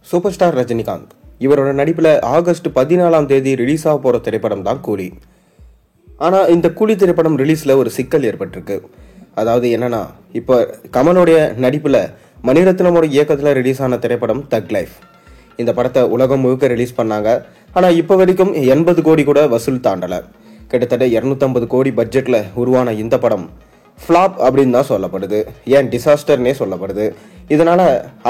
Super star Rajinikanth இவரோட நடிப்பில் August 14ஆம் தேதி ரிலீஸ் ஆக போகிற திரைப்படம் தான் கூலி. ஆனால் இந்த கூலி திரைப்படம் ரிலீஸில் ஒரு சிக்கல் ஏற்பட்டிருக்கு. அதாவது என்னன்னா, இப்போ கமலோடைய நடிப்பில் மணிரத்னமோட இயக்கத்தில் ரிலீஸ் ஆன திரைப்படம் தக் லைஃப். இந்த படத்தை உலகம் முழுக்க ரிலீஸ் பண்ணாங்க. ஆனால் இப்போ வரைக்கும் 80 கோடி கூட வசூல் தாண்டலை. கிட்டத்தட்ட 250 கோடி பட்ஜெட்டில் உருவான இந்த படம் ஃப்ளாப் அப்படின்னு தான் சொல்லப்படுது. ஏன் டிசாஸ்டர்னே சொல்லப்படுது. இதனால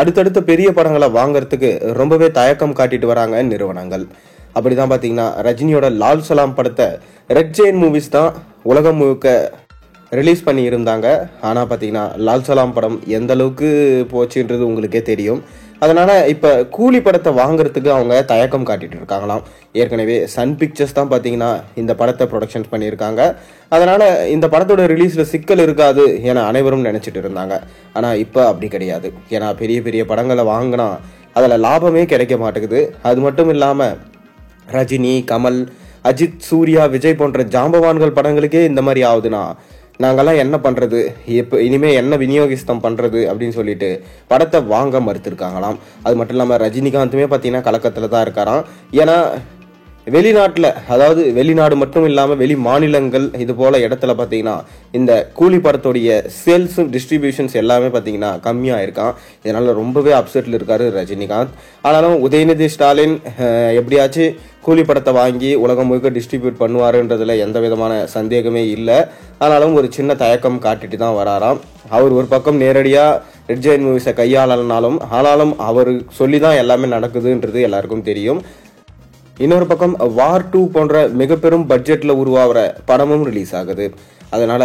அடுத்தடுத்த பெரிய படங்களை வாங்கறதுக்கு ரொம்பவே தயக்கம் காட்டிட்டு வராங்க நிறுவனங்கள். அப்படிதான் பார்த்தீங்கன்னா ரஜினியோட லால் சலாம் படத்தை ரெட் ஜெயின் மூவிஸ் தான் உலகம் முழுக்க ரிலீஸ் பண்ணி இருந்தாங்க. ஆனால் பார்த்தீங்கன்னா லால் சலாம் படம் எந்த அளவுக்கு போச்சுன்றது உங்களுக்கே தெரியும். அதனால இப்போ கூலி படத்தை வாங்குறதுக்கு அவங்க தயக்கம் காட்டிட்டு இருக்காங்களாம். ஏற்கனவே சன் பிக்சர்ஸ் தான் பார்த்தீங்கன்னா இந்த படத்தை ப்ரொடக்ஷன்ஸ் பண்ணியிருக்காங்க. அதனால இந்த படத்தோட ரிலீஸில் சிக்கல் இருக்காது என அனைவரும் நினைச்சிட்டு இருந்தாங்க. ஆனால் இப்போ அப்படி கிடையாது. ஏன்னா பெரிய பெரிய படங்களை வாங்கினா அதில் லாபமே கிடைக்க மாட்டேங்குது. அது மட்டும் இல்லாமல் ரஜினி, கமல், அஜித், சூர்யா, விஜய் போன்ற ஜாம்பவான்கள் படங்களுக்கே இந்த மாதிரி ஆகுதுன்னா நாங்கெல்லாம் என்ன பண்ணுறது, இப்போ இனிமேல் என்ன விநியோகிஸ்தம் பண்ணுறது அப்படின்னு சொல்லிட்டு படத்தை வாங்க மறுத்துருக்காங்களாம். அது மட்டும் இல்லாமல் ரஜினிகாந்துமே பார்த்தீங்கன்னா கலக்கத்தில் தான் இருக்காராம். ஏன்னா வெளிநாட்டில், அதாவது வெளிநாடு மட்டும் இல்லாமல் வெளி மாநிலங்கள் இது போல் இடத்துல பார்த்தீங்கன்னா இந்த கூலி படத்துடைய சேல்ஸும் டிஸ்ட்ரிபியூஷன்ஸ் எல்லாமே பார்த்தீங்கன்னா கம்மியாக இருக்கான். இதனால் ரொம்பவே அப்செட்டில் இருக்காரு ரஜினிகாந்த். ஆனாலும் உதயநிதி ஸ்டாலின் எப்படியாச்சும் கூலி படத்தை வாங்கி உலகம் முழுக்க டிஸ்ட்ரிபியூட் பண்ணுவாருன்றதுல எந்த விதமான சந்தேகமே இல்லை. ஆனாலும் ஒரு சின்ன தயக்கம் காட்டிட்டு தான் வராராம். அவர் ஒரு பக்கம் நேரடியாக ரெட் ஜெயின் மூவிஸை கையாளனாலும் ஆனாலும் அவர் சொல்லி தான் எல்லாமே நடக்குதுன்றது எல்லாருக்கும் தெரியும். இன்னொரு பக்கம் வார் 2 போன்ற மிக பெரும் பட்ஜெட்டில் உருவாகிற படமும் ரிலீஸ் ஆகுது. அதனால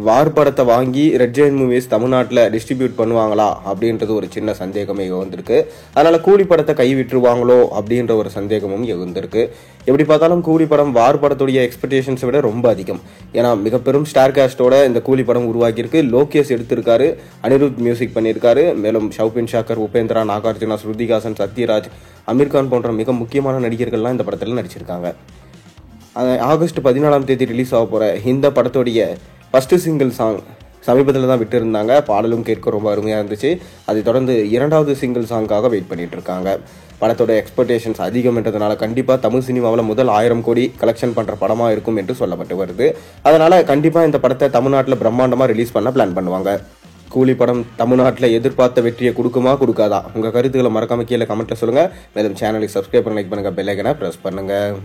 வார் படத்தை வாங்கி ரெட் ஜெயின் மூவிஸ் தமிழ்நாட்டில் டிஸ்ட்ரிபியூட் பண்ணுவாங்களா அப்படின்றது ஒரு சின்ன சந்தேகமே வந்திருக்கு. அதனால கூலி படத்தை கைவிட்டுருவாங்களோ அப்படின்ற ஒரு சந்தேகமும் எழுந்திருக்கு. எப்படி பார்த்தாலும் கூலி படம் வார் படத்துடைய எக்ஸ்பெக்டேஷன்ஸை விட ரொம்ப அதிகம். ஏன்னா மிக பெரும் ஸ்டார் காஸ்டோட இந்த கூலி படம் உருவாக்கியிருக்கு. லோகேஷ் எடுத்திருக்காரு, அனிருத் மியூசிக் பண்ணியிருக்காரு. மேலும் ஷவுபின் ஷாக்கர், உபேந்திரா, நாகார்ஜுனா, ஸ்ருதிகாசன், சத்யராஜ், அமீர்கான் போன்ற மிக முக்கியமான நடிகர்கள்லாம் இந்த படத்தில் நடிச்சிருக்காங்க. ஆகஸ்ட் 14ஆம் தேதி ரிலீஸ் ஆக போகிற இந்த படத்துடைய ஃபர்ஸ்ட் சிங்கிள் சாங் சமீபத்தில் தான் விட்டு இருந்தாங்க. பாடலும் கேட்க ரொம்ப அருமையாக இருந்துச்சு. அதை தொடர்ந்து 2வது சிங்கிள் சாங்காக வெயிட் பண்ணிட்டு இருக்காங்க. படத்தோட எக்ஸ்பெக்டேஷன்ஸ் அதிகம் என்றதுனால கண்டிப்பாக தமிழ் சினிமாவில் முதல் 1000 கோடி கலெக்ஷன் பண்ணுற படமாக இருக்கும் என்று சொல்லப்பட்டு வருது. அதனால் கண்டிப்பாக இந்த படத்தை தமிழ்நாட்டில் பிரம்மாண்டமாக ரிலீஸ் பண்ண பிளான் பண்ணுவாங்க. கூலி படம் தமிழ்நாட்டில் எதிர்பார்த்த வெற்றியை கொடுக்குமா கொடுக்காதா? உங்கள் கருத்துக்களை மறக்காம கீழே கமெண்ட்டில் சொல்லுங்கள். மேலும் சேனலுக்கு சப்ஸ்கிரைப் பண்ணி லைக் பண்ணுங்கள், பெல் ஐக்கனை ப்ரெஸ் பண்ணுங்கள்.